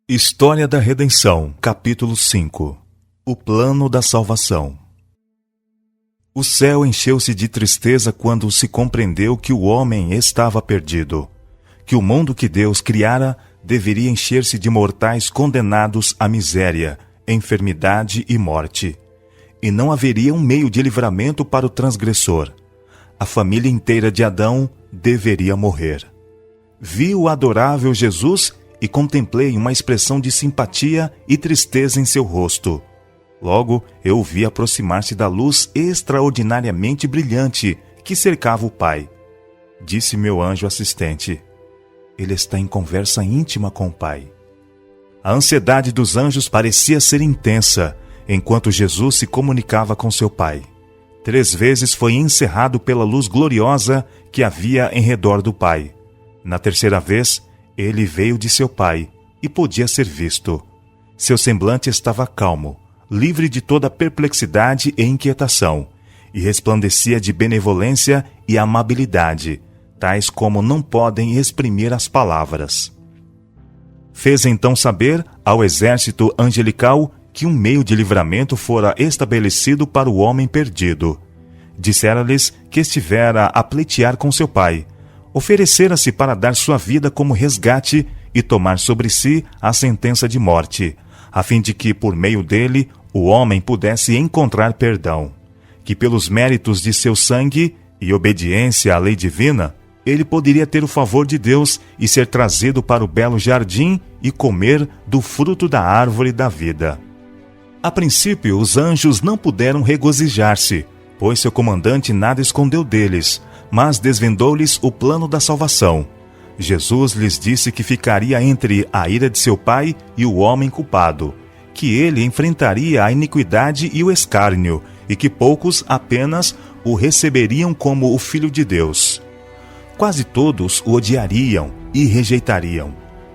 História da Redenção, capítulo 5. O plano da salvação. O céu encheu-se de tristeza quando se compreendeu que o homem estava perdido, que o mundo que Deus criara deveria encher-se de mortais condenados à miséria, enfermidade e morte, e não haveria um meio de livramento para o transgressor. A família inteira de Adão deveria morrer. Vi o adorável Jesus e contemplei uma expressão de simpatia e tristeza em seu rosto. Logo, eu o vi aproximar-se da luz extraordinariamente brilhante que cercava o Pai. Disse meu anjo assistente: ele está em conversa íntima com o Pai. A ansiedade dos anjos parecia ser intensa, enquanto Jesus se comunicava com seu Pai. 3 vezes foi encerrado pela luz gloriosa que havia em redor do Pai. Na 3ª vez, ele veio de seu Pai e podia ser visto. Seu semblante estava calmo, livre de toda perplexidade e inquietação, e resplandecia de benevolência e amabilidade, tais como não podem exprimir as palavras. Fez então saber ao exército angelical que um meio de livramento fora estabelecido para o homem perdido. Dissera-lhes que estivera a pleitear com seu Pai, oferecera-se para dar sua vida como resgate e tomar sobre si a sentença de morte, a fim de que, por meio dele, o homem pudesse encontrar perdão, que pelos méritos de seu sangue e obediência à lei divina, ele poderia ter o favor de Deus e ser trazido para o belo jardim e comer do fruto da árvore da vida. A princípio, os anjos não puderam regozijar-se, pois seu comandante nada escondeu deles, mas desvendou-lhes o plano da salvação. Jesus lhes disse que ficaria entre a ira de seu Pai e o homem culpado, que ele enfrentaria a iniquidade e o escárnio, e que poucos apenas o receberiam como o Filho de Deus. Quase todos o odiariam e rejeitariam.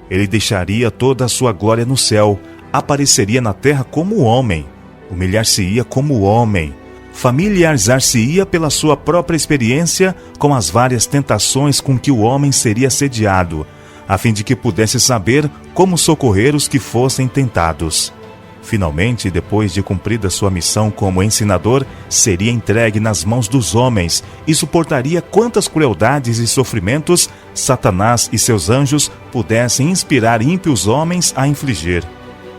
Ele deixaria toda a sua glória no céu, apareceria na terra como homem, humilhar-se-ia como homem, familiarizar-se-ia pela sua própria experiência com as várias tentações com que o homem seria assediado, a fim de que pudesse saber como socorrer os que fossem tentados. Finalmente, depois de cumprida sua missão como ensinador, seria entregue nas mãos dos homens e suportaria quantas crueldades e sofrimentos Satanás e seus anjos pudessem inspirar ímpios homens a infligir.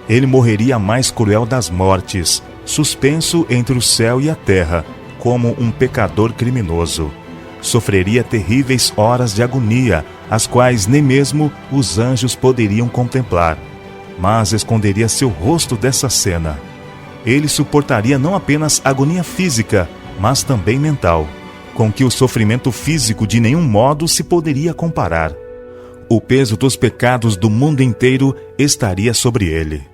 Ele morreria a mais cruel das mortes, suspenso entre o céu e a terra, como um pecador criminoso. Sofreria terríveis horas de agonia, as quais nem mesmo os anjos poderiam contemplar, mas esconderia seu rosto dessa cena. Ele suportaria não apenas agonia física, mas também mental, com que o sofrimento físico de nenhum modo se poderia comparar. O peso dos pecados do mundo inteiro estaria sobre ele.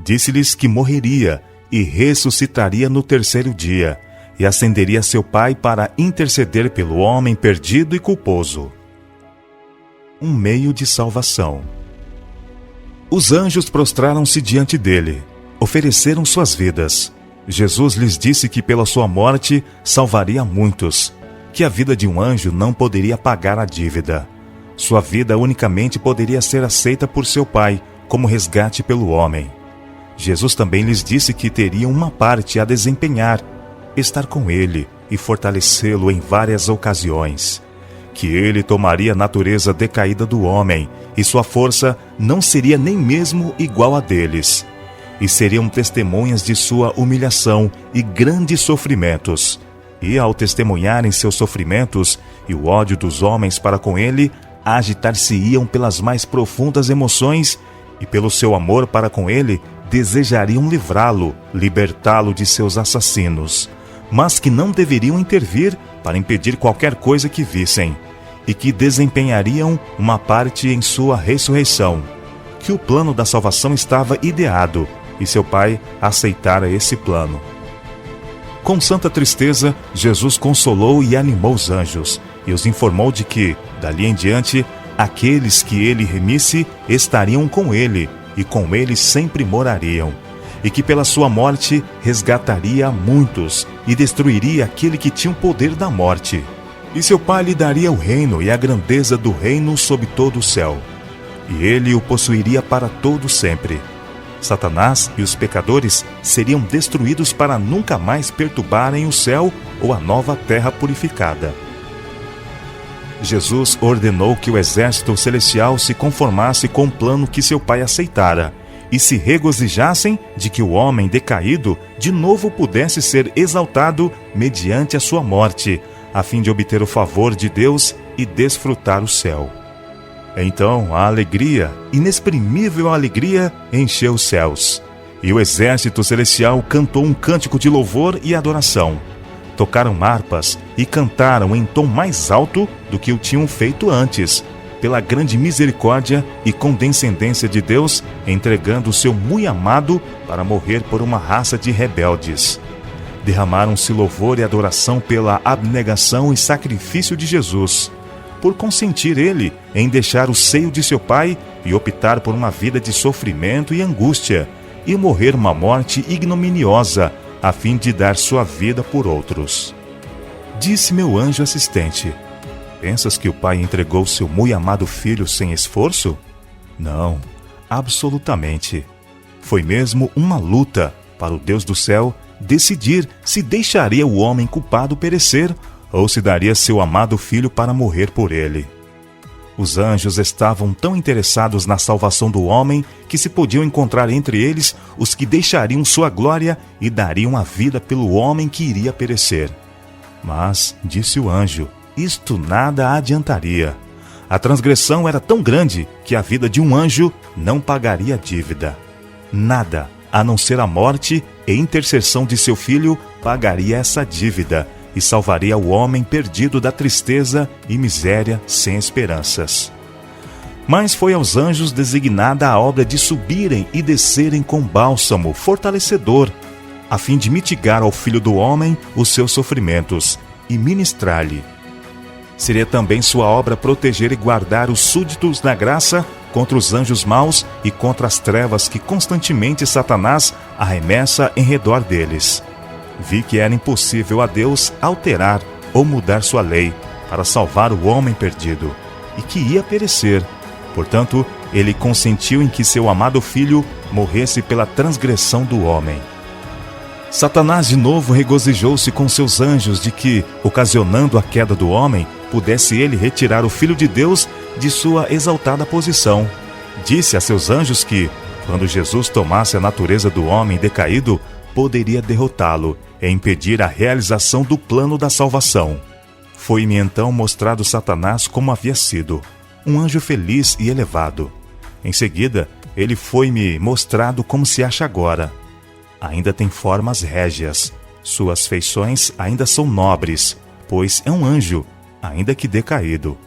Disse-lhes que morreria e ressuscitaria no 3º dia, e ascenderia a seu Pai para interceder pelo homem perdido e culposo. Um meio de salvação. Os anjos prostraram-se diante dele, ofereceram suas vidas. Jesus lhes disse que pela sua morte salvaria muitos, que a vida de um anjo não poderia pagar a dívida. Sua vida unicamente poderia ser aceita por seu Pai, como resgate pelo homem. Jesus também lhes disse que teriam uma parte a desempenhar, estar com ele e fortalecê-lo em várias ocasiões, que ele tomaria a natureza decaída do homem e sua força não seria nem mesmo igual a deles, e seriam testemunhas de sua humilhação e grandes sofrimentos, e ao testemunharem seus sofrimentos e o ódio dos homens para com ele, agitar-se-iam pelas mais profundas emoções e pelo seu amor para com ele, desejariam livrá-lo, libertá-lo de seus assassinos, mas que não deveriam intervir para impedir qualquer coisa que vissem, e que desempenhariam uma parte em sua ressurreição, que o plano da salvação estava ideado, e seu Pai aceitara esse plano. Com santa tristeza, Jesus consolou e animou os anjos, e os informou de que, dali em diante, aqueles que ele remisse estariam com ele, e com ele sempre morariam, e que pela sua morte resgataria a muitos e destruiria aquele que tinha o poder da morte. E seu Pai lhe daria o reino e a grandeza do reino sob todo o céu. e ele o possuiria para todo sempre. Satanás e os pecadores seriam destruídos para nunca mais perturbarem o céu ou a nova terra purificada. Jesus ordenou que o exército celestial se conformasse com o plano que seu Pai aceitara e se regozijassem de que o homem decaído de novo pudesse ser exaltado mediante a sua morte, a fim de obter o favor de Deus e desfrutar o céu. Então a alegria, inexprimível alegria, encheu os céus, e o exército celestial cantou um cântico de louvor e adoração. Tocaram harpas e cantaram em tom mais alto do que o tinham feito antes, pela grande misericórdia e condescendência de Deus, entregando o seu muito amado para morrer por uma raça de rebeldes. Derramaram-se louvor e adoração pela abnegação e sacrifício de Jesus, por consentir ele em deixar o seio de seu Pai e optar por uma vida de sofrimento e angústia, e morrer uma morte ignominiosa, a fim de dar sua vida por outros. Disse meu anjo assistente: pensas que o Pai entregou seu muito amado filho sem esforço? Não, absolutamente. Foi mesmo uma luta para o Deus do céu decidir se deixaria o homem culpado perecer ou se daria seu amado filho para morrer por ele. Os anjos estavam tão interessados na salvação do homem que se podiam encontrar entre eles os que deixariam sua glória e dariam a vida pelo homem que iria perecer. Mas, disse o anjo, isto nada adiantaria. A transgressão era tão grande que a vida de um anjo não pagaria a dívida. Nada, a não ser a morte e intercessão de seu filho, pagaria essa dívida e salvaria o homem perdido da tristeza e miséria sem esperanças. Mas foi aos anjos designada a obra de subirem e descerem com bálsamo fortalecedor, a fim de mitigar ao Filho do Homem os seus sofrimentos e ministrar-lhe. Seria também sua obra proteger e guardar os súditos na graça contra os anjos maus e contra as trevas que constantemente Satanás arremessa em redor deles. Vi que era impossível a Deus alterar ou mudar sua lei para salvar o homem perdido, e que ia perecer. Portanto, ele consentiu em que seu amado filho morresse pela transgressão do homem. Satanás de novo regozijou-se com seus anjos de que, ocasionando a queda do homem, pudesse ele retirar o Filho de Deus de sua exaltada posição. Disse a seus anjos que, quando Jesus tomasse a natureza do homem decaído, poderia derrotá-lo e impedir a realização do plano da salvação. Foi-me então mostrado Satanás como havia sido, um anjo feliz e elevado. Em seguida, ele foi-me mostrado como se acha agora. Ainda tem formas régias, suas feições ainda são nobres, pois é um anjo, ainda que decaído.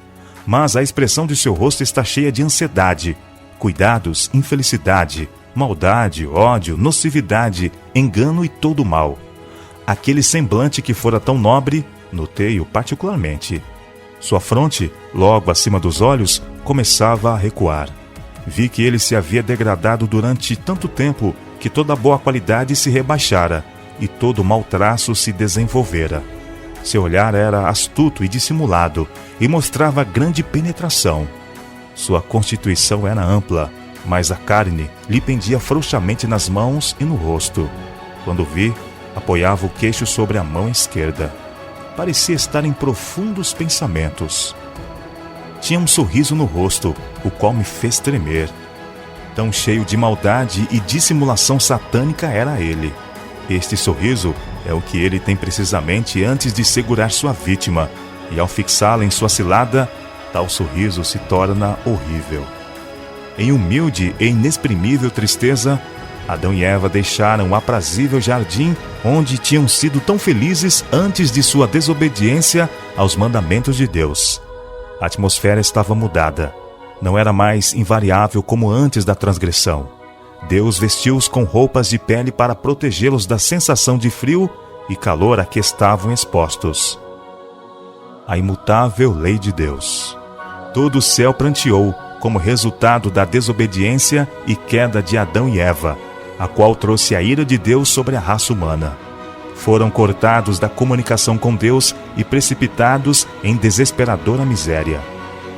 Mas a expressão de seu rosto está cheia de ansiedade, cuidados, infelicidade, maldade, ódio, nocividade, engano e todo o mal. Aquele semblante que fora tão nobre, notei-o particularmente. Sua fronte, logo acima dos olhos, começava a recuar. Vi que ele se havia degradado durante tanto tempo que toda boa qualidade se rebaixara e todo mau traço se desenvolvera. Seu olhar era astuto e dissimulado e mostrava grande penetração. Sua constituição era ampla, mas a carne lhe pendia frouxamente nas mãos e no rosto. Quando vi, apoiava o queixo sobre a mão esquerda. Parecia estar em profundos pensamentos. Tinha um sorriso no rosto, o qual me fez tremer. Tão cheio de maldade e dissimulação satânica era ele. Este sorriso é o que ele tem precisamente antes de segurar sua vítima, e ao fixá-la em sua cilada, tal sorriso se torna horrível. Em humilde e inexprimível tristeza, Adão e Eva deixaram o aprazível jardim onde tinham sido tão felizes antes de sua desobediência aos mandamentos de Deus. A atmosfera estava mudada. Não era mais invariável como antes da transgressão. Deus vestiu-os com roupas de pele para protegê-los da sensação de frio e calor a que estavam expostos. A imutável lei de Deus. Todo o céu pranteou como resultado da desobediência e queda de Adão e Eva, a qual trouxe a ira de Deus sobre a raça humana. Foram cortados da comunicação com Deus e precipitados em desesperadora miséria.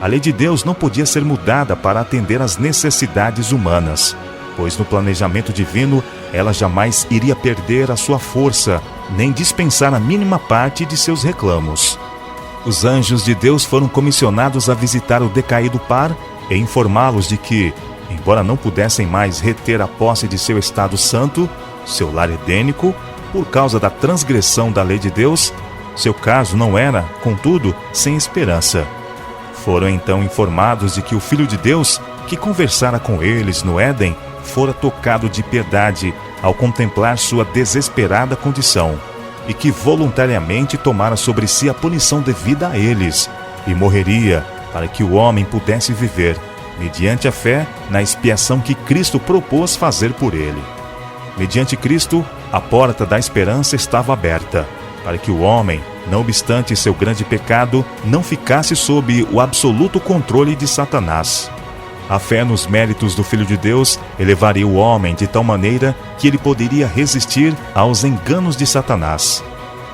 A lei de Deus não podia ser mudada para atender às necessidades humanas, pois no planejamento divino ela jamais iria perder a sua força, nem dispensar a mínima parte de seus reclamos. Os anjos de Deus foram comissionados a visitar o decaído par e informá-los de que, embora não pudessem mais reter a posse de seu estado santo, seu lar edênico, por causa da transgressão da lei de Deus, seu caso não era, contudo, sem esperança. Foram então informados de que o Filho de Deus, que conversara com eles no Éden, fora tocado de piedade ao contemplar sua desesperada condição, e que voluntariamente tomara sobre si a punição devida a eles, e morreria para que o homem pudesse viver, mediante a fé na expiação que Cristo propôs fazer por ele. Mediante Cristo, a porta da esperança estava aberta, para que o homem, não obstante seu grande pecado, não ficasse sob o absoluto controle de Satanás. A fé nos méritos do Filho de Deus elevaria o homem de tal maneira que ele poderia resistir aos enganos de Satanás.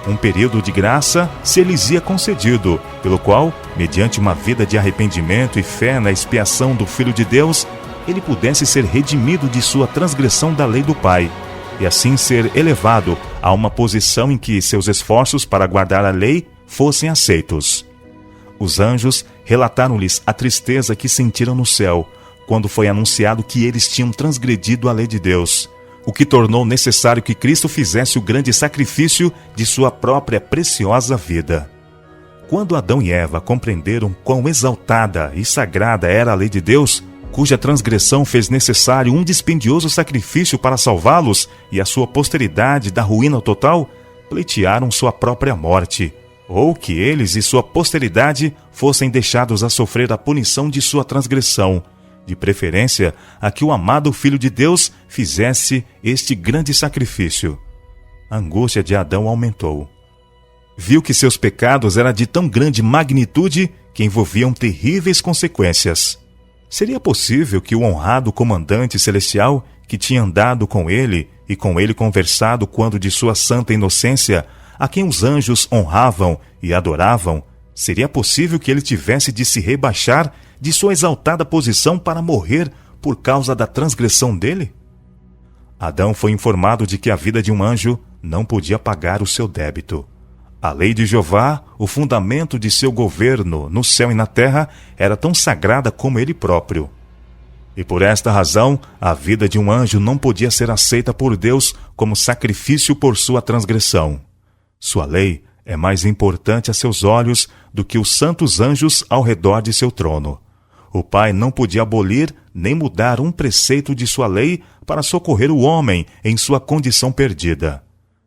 Um período de graça se lhes ia concedido, pelo qual, mediante uma vida de arrependimento e fé na expiação do Filho de Deus, ele pudesse ser redimido de sua transgressão da lei do Pai, e assim ser elevado a uma posição em que seus esforços para guardar a lei fossem aceitos. Os anjos relataram-lhes a tristeza que sentiram no céu, quando foi anunciado que eles tinham transgredido a lei de Deus, o que tornou necessário que Cristo fizesse o grande sacrifício de sua própria preciosa vida. Quando Adão e Eva compreenderam quão exaltada e sagrada era a lei de Deus, cuja transgressão fez necessário um dispendioso sacrifício para salvá-los e a sua posteridade da ruína total, pleitearam sua própria morte, ou que eles e sua posteridade fossem deixados a sofrer a punição de sua transgressão, de preferência a que o amado Filho de Deus fizesse este grande sacrifício. A angústia de Adão aumentou. Viu que seus pecados eram de tão grande magnitude que envolviam terríveis consequências. Seria possível que o honrado comandante celestial, que tinha andado com ele e com ele conversado quando de sua santa inocência, a quem os anjos honravam e adoravam, seria possível que ele tivesse de se rebaixar de sua exaltada posição para morrer por causa da transgressão dele? Adão foi informado de que a vida de um anjo não podia pagar o seu débito. A lei de Jeová, o fundamento de seu governo no céu e na terra, era tão sagrada como ele próprio. E por esta razão, a vida de um anjo não podia ser aceita por Deus como sacrifício por sua transgressão. Sua lei é mais importante a seus olhos do que os santos anjos ao redor de seu trono. O Pai não podia abolir nem mudar um preceito de sua lei para socorrer o homem em sua condição perdida.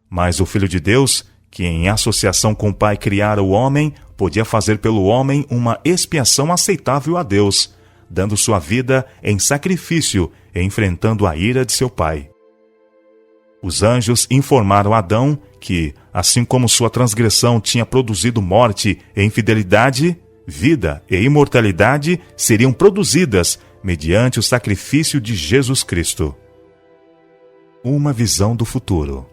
Mas o Filho de Deus, que em associação com o Pai criara o homem, podia fazer pelo homem uma expiação aceitável a Deus, dando sua vida em sacrifício e enfrentando a ira de seu Pai. Os anjos informaram Adão que, assim como sua transgressão tinha produzido morte e infidelidade, vida e imortalidade seriam produzidas mediante o sacrifício de Jesus Cristo. Uma visão do futuro.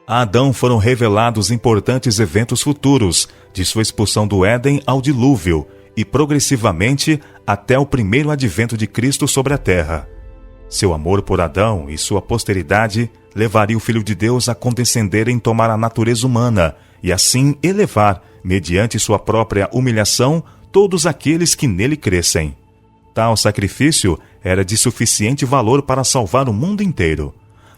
A Adão foram revelados importantes eventos futuros, de sua expulsão do Éden ao dilúvio, e progressivamente até o primeiro advento de Cristo sobre a terra. Seu amor por Adão e sua posteridade levaria o Filho de Deus a condescender em tomar a natureza humana e assim elevar, mediante sua própria humilhação, todos aqueles que nele crescem. Tal sacrifício era de suficiente valor para salvar o mundo inteiro,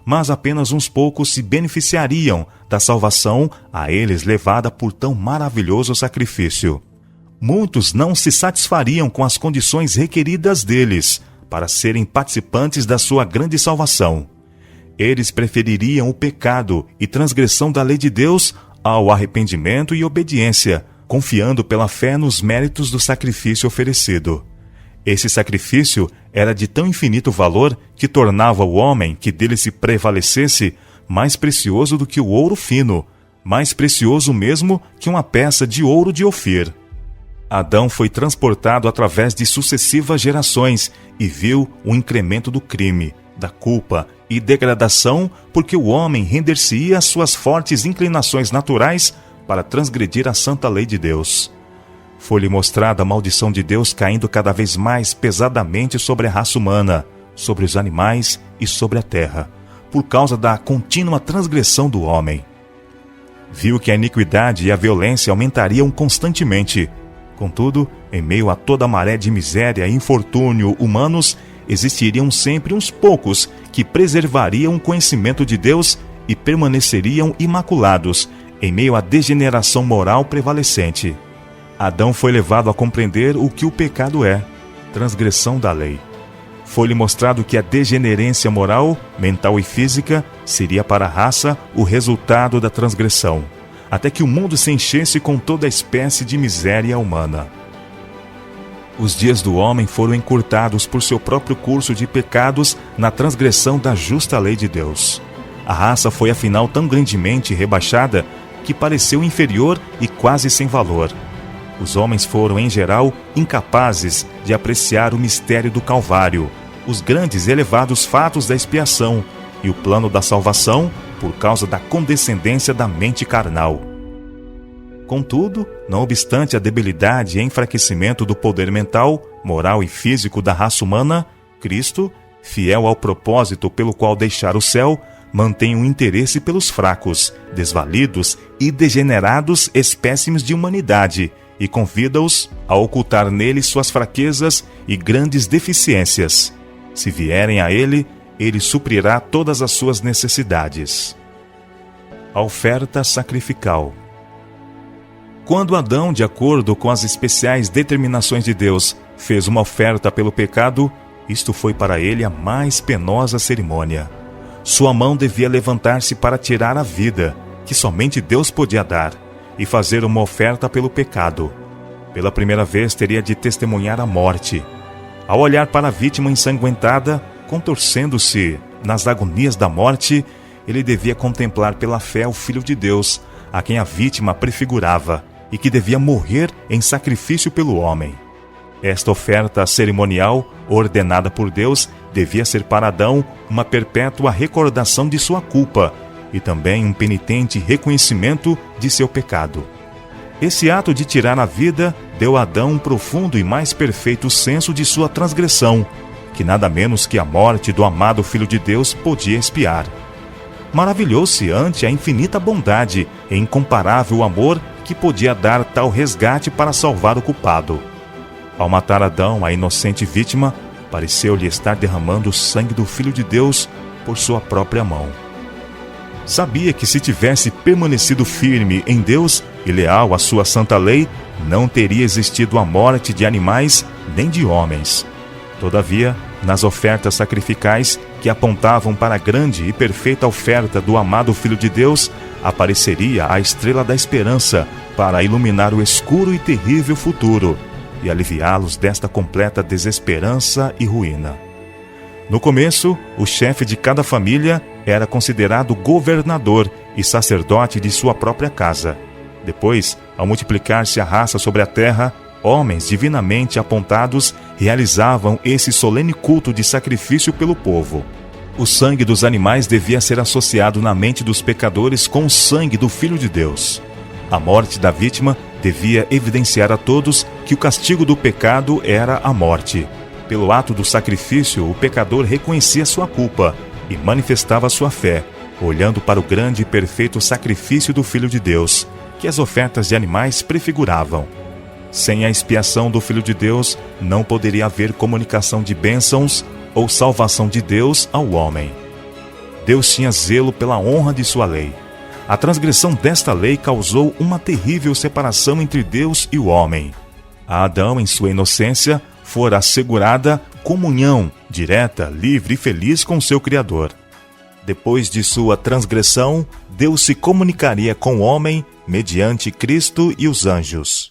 mas apenas uns poucos se beneficiariam da salvação a eles levada por tão maravilhoso sacrifício. Muitos não se satisfariam com as condições requeridas deles para serem participantes da sua grande salvação. Eles prefeririam o pecado e transgressão da lei de Deus ao arrependimento e obediência, confiando pela fé nos méritos do sacrifício oferecido. Esse sacrifício era de tão infinito valor que tornava o homem que dele se prevalecesse mais precioso do que o ouro fino, mais precioso mesmo que uma peça de ouro de Ofir. Adão foi transportado através de sucessivas gerações e viu o incremento do crime, da culpa e degradação, porque o homem render-se-ia às suas fortes inclinações naturais para transgredir a santa lei de Deus. Foi-lhe mostrada a maldição de Deus caindo cada vez mais pesadamente sobre a raça humana, sobre os animais e sobre a terra, por causa da contínua transgressão do homem. Viu que a iniquidade e a violência aumentariam constantemente. Contudo, em meio a toda a maré de miséria e infortúnio humanos, existiriam sempre uns poucos que preservariam o conhecimento de Deus e permaneceriam imaculados em meio à degeneração moral prevalecente. Adão foi levado a compreender o que o pecado é, transgressão da lei. Foi-lhe mostrado que a degenerência moral, mental e física seria para a raça o resultado da transgressão, até que o mundo se enchesse com toda a espécie de miséria humana. Os dias do homem foram encurtados por seu próprio curso de pecados na transgressão da justa lei de Deus. A raça foi afinal tão grandemente rebaixada que pareceu inferior e quase sem valor. Os homens foram, em geral, incapazes de apreciar o mistério do Calvário, os grandes e elevados fatos da expiação e o plano da salvação por causa da condescendência da mente carnal. Contudo, não obstante a debilidade e enfraquecimento do poder mental, moral e físico da raça humana, Cristo, fiel ao propósito pelo qual deixar o céu, mantém um interesse pelos fracos, desvalidos e degenerados espécimes de humanidade e convida-os a ocultar nele suas fraquezas e grandes deficiências. Se vierem a ele, ele suprirá todas as suas necessidades. A oferta sacrificial. Quando Adão, de acordo com as especiais determinações de Deus, fez uma oferta pelo pecado, isto foi para ele a mais penosa cerimônia. Sua mão devia levantar-se para tirar a vida, que somente Deus podia dar, e fazer uma oferta pelo pecado. Pela primeira vez teria de testemunhar a morte. Ao olhar para a vítima ensanguentada, contorcendo-se nas agonias da morte, ele devia contemplar pela fé o Filho de Deus, a quem a vítima prefigurava, e que devia morrer em sacrifício pelo homem. Esta oferta cerimonial, ordenada por Deus, devia ser para Adão uma perpétua recordação de sua culpa e também um penitente reconhecimento de seu pecado. Esse ato de tirar a vida deu a Adão um profundo e mais perfeito senso de sua transgressão, que nada menos que a morte do amado Filho de Deus podia expiar. Maravilhou-se ante a infinita bondade e incomparável amor que podia dar tal resgate para salvar o culpado. Ao matar Adão, a inocente vítima, pareceu-lhe estar derramando o sangue do Filho de Deus por sua própria mão. Sabia que se tivesse permanecido firme em Deus e leal à sua santa lei, não teria existido a morte de animais nem de homens. Todavia, nas ofertas sacrificais que apontavam para a grande e perfeita oferta do amado Filho de Deus, apareceria a estrela da esperança para iluminar o escuro e terrível futuro e aliviá-los desta completa desesperança e ruína. No começo, o chefe de cada família era considerado governador e sacerdote de sua própria casa. Depois, ao multiplicar-se a raça sobre a terra, homens divinamente apontados realizavam esse solene culto de sacrifício pelo povo. O sangue dos animais devia ser associado na mente dos pecadores com o sangue do Filho de Deus. A morte da vítima devia evidenciar a todos que o castigo do pecado era a morte. Pelo ato do sacrifício, o pecador reconhecia sua culpa e manifestava sua fé, olhando para o grande e perfeito sacrifício do Filho de Deus, que as ofertas de animais prefiguravam. Sem a expiação do Filho de Deus, não poderia haver comunicação de bênçãos ou salvação de Deus ao homem. Deus tinha zelo pela honra de sua lei. A transgressão desta lei causou uma terrível separação entre Deus e o homem. A Adão, em sua inocência, fora assegurada comunhão direta, livre e feliz com seu Criador. Depois de sua transgressão, Deus se comunicaria com o homem mediante Cristo e os anjos.